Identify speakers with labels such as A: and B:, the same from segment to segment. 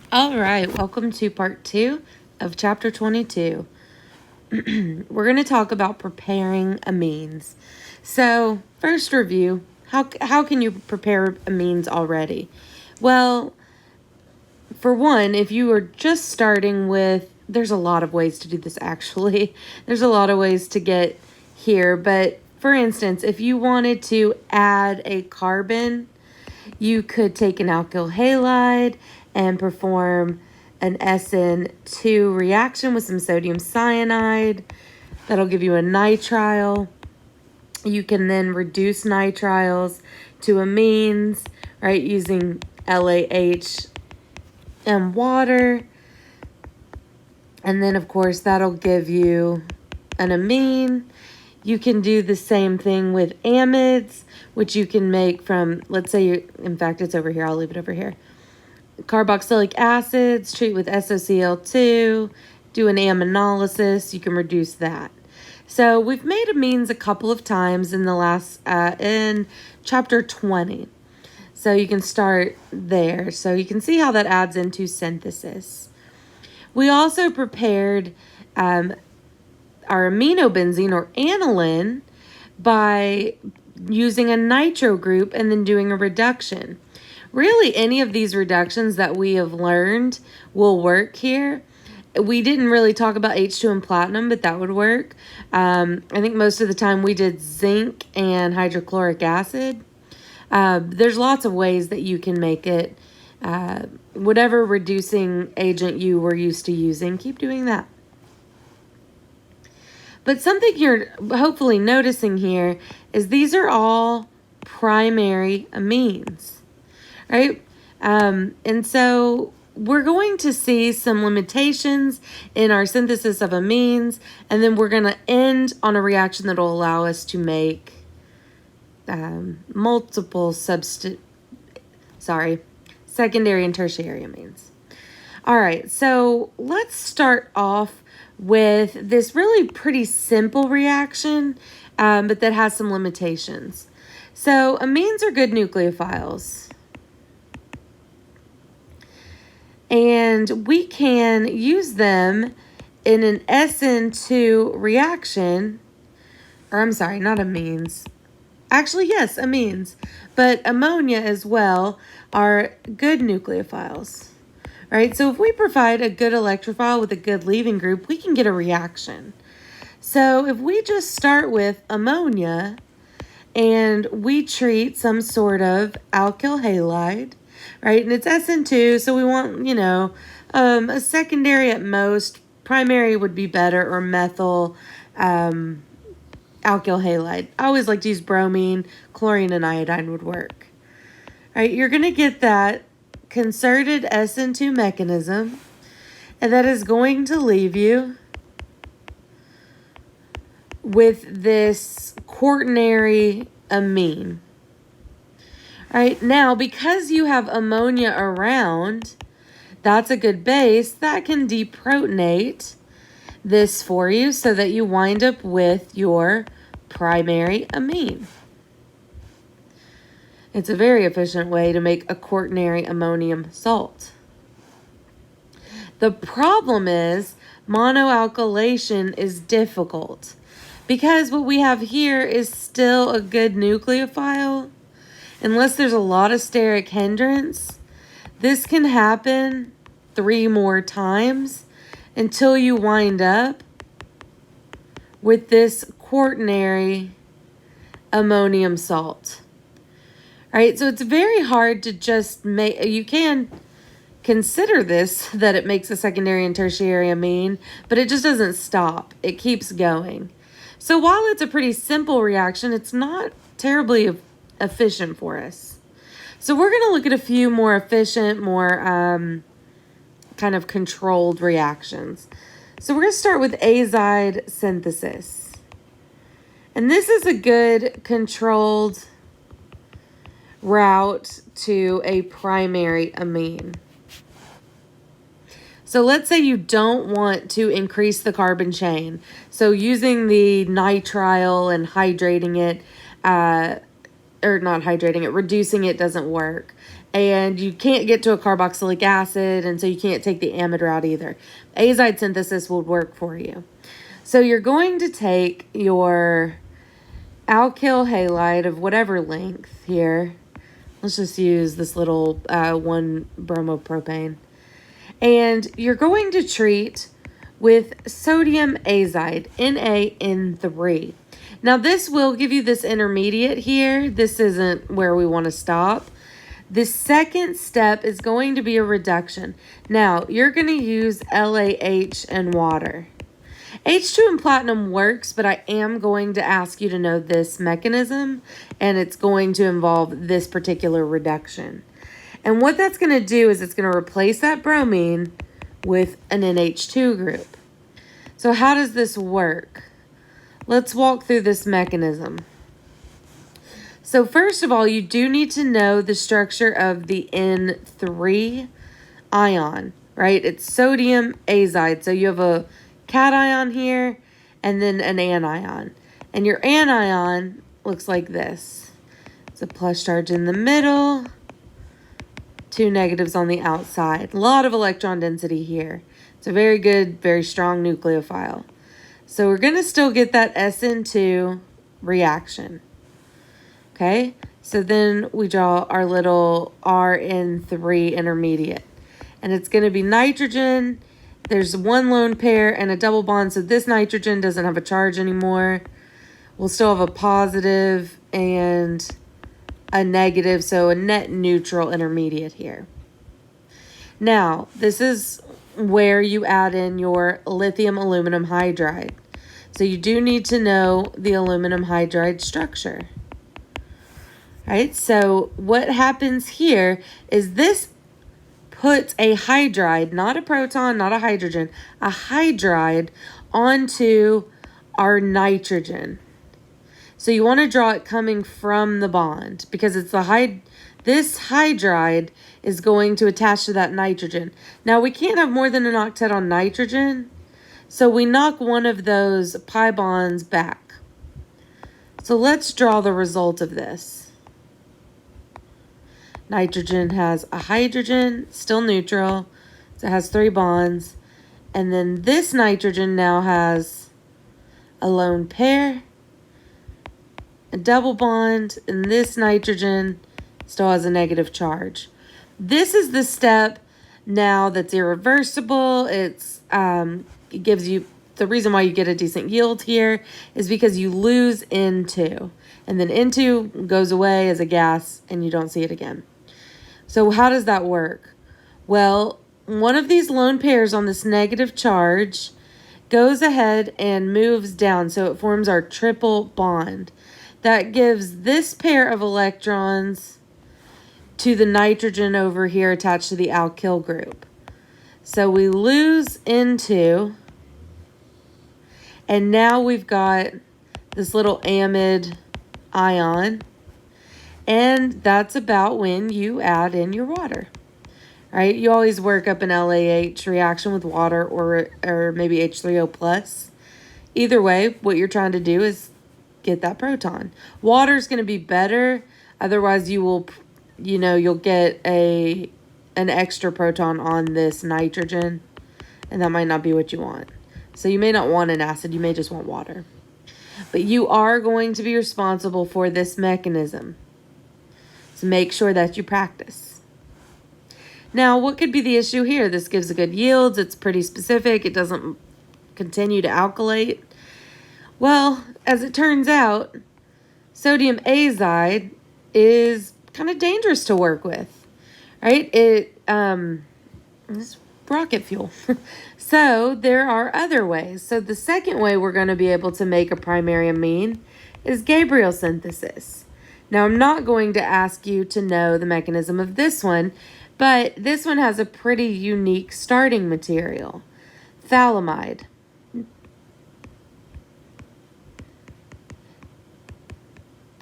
A: All right, welcome to part 2 of chapter 22. We're going to talk about preparing amines. So, first review, how can you prepare amines already? Well, for one, if you are just starting with, there's a lot of ways to do this actually. There's a lot of ways to get here, but for instance, if you wanted to add a carbon, you could take an alkyl halide and perform an SN2 reaction with some sodium cyanide. That'll give you a nitrile. You can then reduce nitriles to amines, right, using LAH and water. And then, of course, that'll give you an amine. You can do the same thing with amides, which you can make from, let's say, in fact, it's over here. I'll leave it over here. Carboxylic acids, treat with SOCl2, do an aminolysis. You can reduce that. So we've made amines a couple of times in the last, in chapter 20. So you can start there. So you can see how that adds into synthesis. We also prepared our aminobenzene or aniline by using a nitro group and then doing a reduction. Really, any of these reductions that we have learned will work here. We didn't really talk about H2 and platinum, but that would work. I think most of the time we did zinc and hydrochloric acid. There's lots of ways that you can make it. Whatever reducing agent you were used to using, keep doing that. But something you're hopefully noticing here is these are all primary amines, right? And so we're going to see some limitations in our synthesis of amines, and then we're going to end on a reaction that will allow us to make multiple secondary and tertiary amines. All right, so let's start off with this really pretty simple reaction, but that has some limitations. So amines are good nucleophiles. And we can use them in an SN2 reaction, or I'm sorry, not amines. Actually, yes, amines, but ammonia as well are good nucleophiles, right? So if we provide a good electrophile with a good leaving group, we can get a reaction. So if we just start with ammonia and we treat some sort of alkyl halide, right? And it's SN2, so we want, a secondary at most. Primary would be better, or methyl alkyl halide. I always like to use bromine, chlorine, and iodine would work. All right, you're going to get that concerted SN2 mechanism, and that is going to leave you with this quaternary amine. All right, now because you have ammonia around, that's a good base that can deprotonate this for you so that you wind up with your primary amine. It's a very efficient way to make a quaternary ammonium salt. The problem is monoalkylation is difficult because what we have here is still a good nucleophile. Unless there's a lot of steric hindrance, this can happen 3 more times until you wind up with this quaternary ammonium salt. All right, so it's very hard to just make, you can consider this, that it makes a secondary and tertiary amine, but it just doesn't stop. It keeps going. So while it's a pretty simple reaction, it's not terribly efficient for us. So we're going to look at a few more efficient, more kind of controlled reactions. So we're going to start with Zayed synthesis. And this is a good controlled route to a primary amine. So let's say you don't want to increase the carbon chain. So using the nitrile and hydrating it, or not hydrating it, reducing it doesn't work. And you can't get to a carboxylic acid, and so you can't take the amide route either. Azide synthesis would work for you. So you're going to take your alkyl halide of whatever length here. Let's just use this little 1-bromopropane. And you're going to treat with sodium azide, NaN3. Now this will give you this intermediate here. This isn't where we want to stop. The second step is going to be a reduction. Now, you're going to use LaH and water. H2 and platinum works, but I am going to ask you to know this mechanism, and it's going to involve this particular reduction. And what that's going to do is it's going to replace that bromine with an NH2 group. So how does this work? Let's walk through this mechanism. So first of all, you do need to know the structure of the N3 ion, right? It's sodium azide. So you have a cation here and then an anion. And your anion looks like this. It's a plus charge in the middle, 2 negatives on the outside. A lot of electron density here. It's a very good, very strong nucleophile. So we're going to still get that SN2 reaction. Okay, so then we draw our little RN3 intermediate. And it's going to be nitrogen. There's one lone pair and a double bond, so this nitrogen doesn't have a charge anymore. We'll still have a positive and a negative, so a net neutral intermediate here. Now, this is where you add in your lithium aluminum hydride. So you do need to know the aluminum hydride structure. Right, so what happens here is this puts a hydride, not a proton, not a hydrogen, a hydride onto our nitrogen. So you want to draw it coming from the bond because it's this hydride is going to attach to that nitrogen. Now we can't have more than an octet on nitrogen, so we knock one of those pi bonds back. So let's draw the result of this. Nitrogen has a hydrogen, still neutral, so it has 3 bonds. And then this nitrogen now has a lone pair, a double bond, and this nitrogen still has a negative charge. This is the step now that's irreversible. It gives you, the reason why you get a decent yield here is because you lose N2. And then N2 goes away as a gas and you don't see it again. So how does that work? Well, one of these lone pairs on this negative charge goes ahead and moves down. So it forms our triple bond. That gives this pair of electrons to the nitrogen over here attached to the alkyl group. So we lose N2. And now we've got this little amide ion. And that's about when you add in your water, right? You always work up an LaH reaction with water or maybe H3O plus. Either way, what you're trying to do is get that proton. Water is going to be better. Otherwise, you'll get an extra proton on this nitrogen, and that might not be what you want. So you may not want an acid. You may just want water. But you are going to be responsible for this mechanism. So make sure that you practice. Now, what could be the issue here? This gives a good yields. It's pretty specific. It doesn't continue to alkylate. Well, as it turns out, sodium azide is kind of dangerous to work with, right? It's rocket fuel. So there are other ways. So the second way we're going to be able to make a primary amine is Gabriel synthesis. Now, I'm not going to ask you to know the mechanism of this one, but this one has a pretty unique starting material, phthalimide.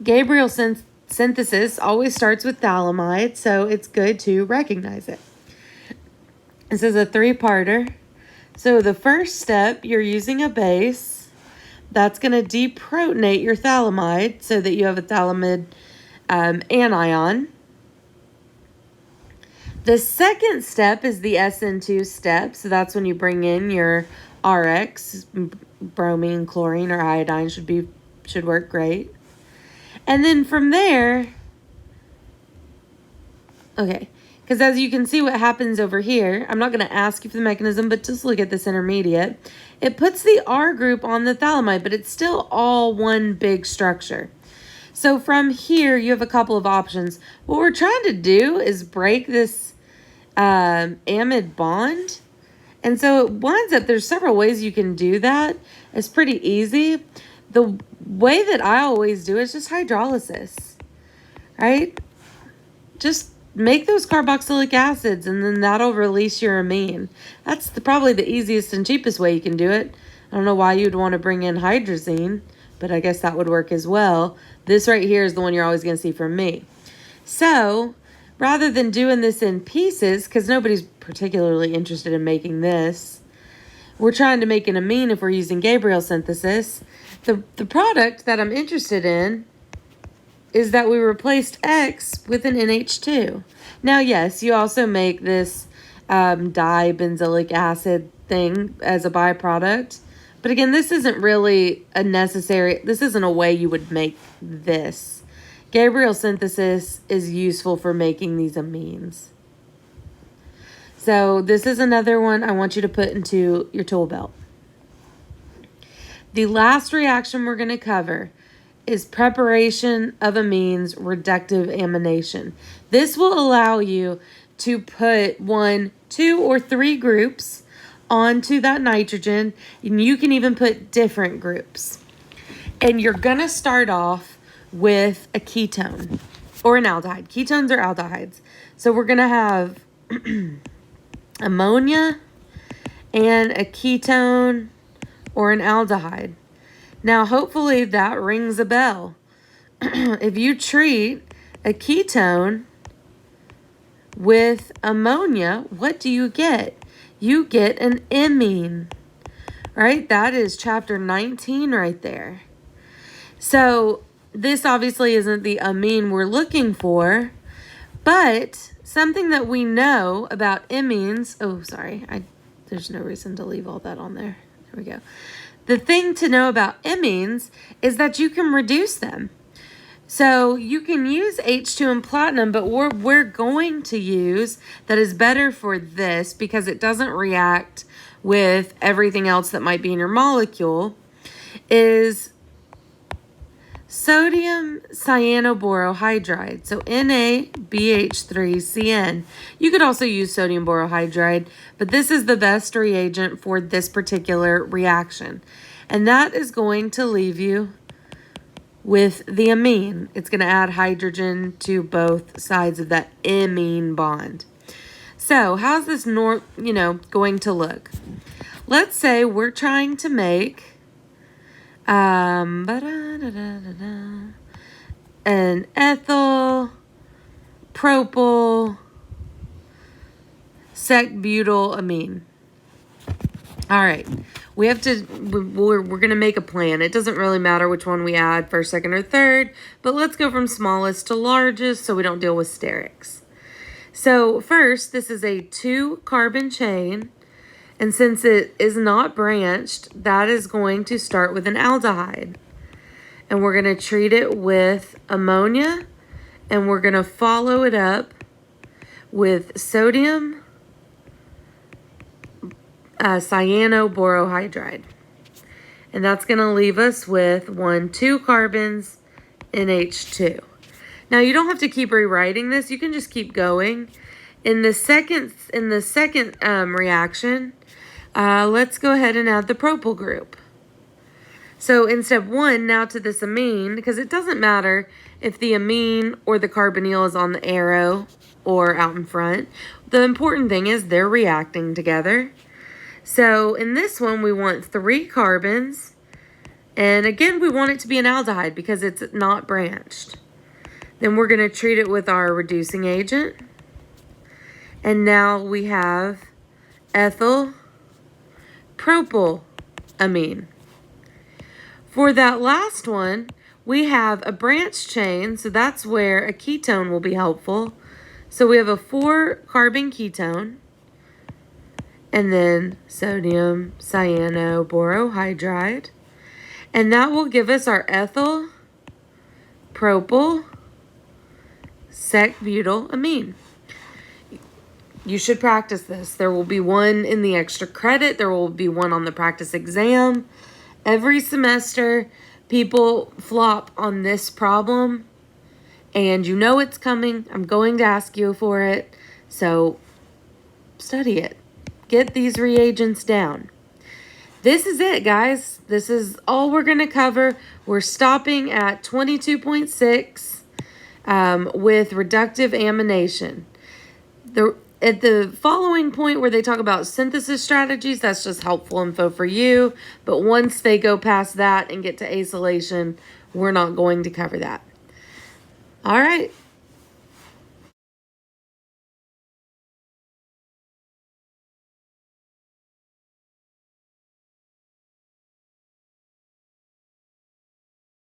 A: Gabriel synthesis always starts with phthalimide, so it's good to recognize it. This is a 3-parter. So the first step, you're using a base. That's going to deprotonate your phthalimide so that you have a phthalimide anion. The second step is the SN2 step. So that's when you bring in your RX, bromine, chlorine, or iodine should work great. And then from there, okay, because as you can see what happens over here, I'm not going to ask you for the mechanism, but just look at this intermediate. It puts the R group on the phthalimide, but it's still all one big structure. So from here, you have a couple of options. What we're trying to do is break this amide bond. And so it winds up, there's several ways you can do that. It's pretty easy. The way that I always do is just hydrolysis, right? Just make those carboxylic acids, and then that'll release your amine. That's probably the easiest and cheapest way you can do it. I don't know why you'd want to bring in hydrazine, but I guess that would work as well. This right here is the one you're always going to see from me. So rather than doing this in pieces, because nobody's particularly interested in making this, we're trying to make an amine if we're using Gabriel synthesis. The product that I'm interested in is that we replaced X with an NH2. Now, yes, you also make this dibenzoic acid thing as a byproduct. But again, this isn't really this isn't a way you would make this. Gabriel synthesis is useful for making these amines. So this is another one I want you to put into your tool belt. The last reaction we're going to cover is preparation of amines reductive amination. This will allow you to put 1, 2, or 3 groups onto that nitrogen, and you can even put different groups. And you're going to start off with a ketone or an aldehyde. Ketones are aldehydes. So we're going to have ammonia and a ketone or an aldehyde. Now, hopefully that rings a bell. If you treat a ketone with ammonia, what do you get? You get an imine, right? That is chapter 19 right there. So this obviously isn't the amine we're looking for, but something that we know about imines, there's no reason to leave all that on there. There we go. The thing to know about imines is that you can reduce them. So you can use H2 and platinum, but we're going to use that is better for this because it doesn't react with everything else that might be in your molecule, is sodium cyanoborohydride. So NaBH3CN. You could also use sodium borohydride, but this is the best reagent for this particular reaction. And that is going to leave you with the amine. It's going to add hydrogen to both sides of that imine bond. So how's this going to look? Let's say we're trying to make an ethyl propyl sec-butylamine. All right. We're going to make a plan. It doesn't really matter which one we add, first, second, or third, but let's go from smallest to largest so we don't deal with sterics. So first, this is a 2-carbon chain, and since it is not branched, that is going to start with an aldehyde. And we're going to treat it with ammonia, and we're going to follow it up with sodium cyanoborohydride. And that's going to leave us with 2 carbons NH2. Now you don't have to keep rewriting this. You can just keep going. In the second reaction, let's go ahead and add the propyl group. So in step 1, now to this amine, because it doesn't matter if the amine or the carbonyl is on the arrow or out in front. The important thing is they're reacting together. So in this one, we want 3 carbons. And again, we want it to be an aldehyde because it's not branched. Then we're going to treat it with our reducing agent. And now we have ethyl propylamine. For that last one, we have a branched chain, so that's where a ketone will be helpful. So we have a 4-carbon ketone, and then sodium cyanoborohydride. And that will give us our ethyl propyl sec-butylamine. You should practice this. There will be one in the extra credit. There will be one on the practice exam. Every semester, people flop on this problem, and you know it's coming. I'm going to ask you for it, so study it. Get these reagents down. This is it, guys. This is all we're going to cover. We're stopping at 22.6 with reductive amination. At the following point where they talk about synthesis strategies, that's just helpful info for you. But once they go past that and get to acylation, we're not going to cover that. All right.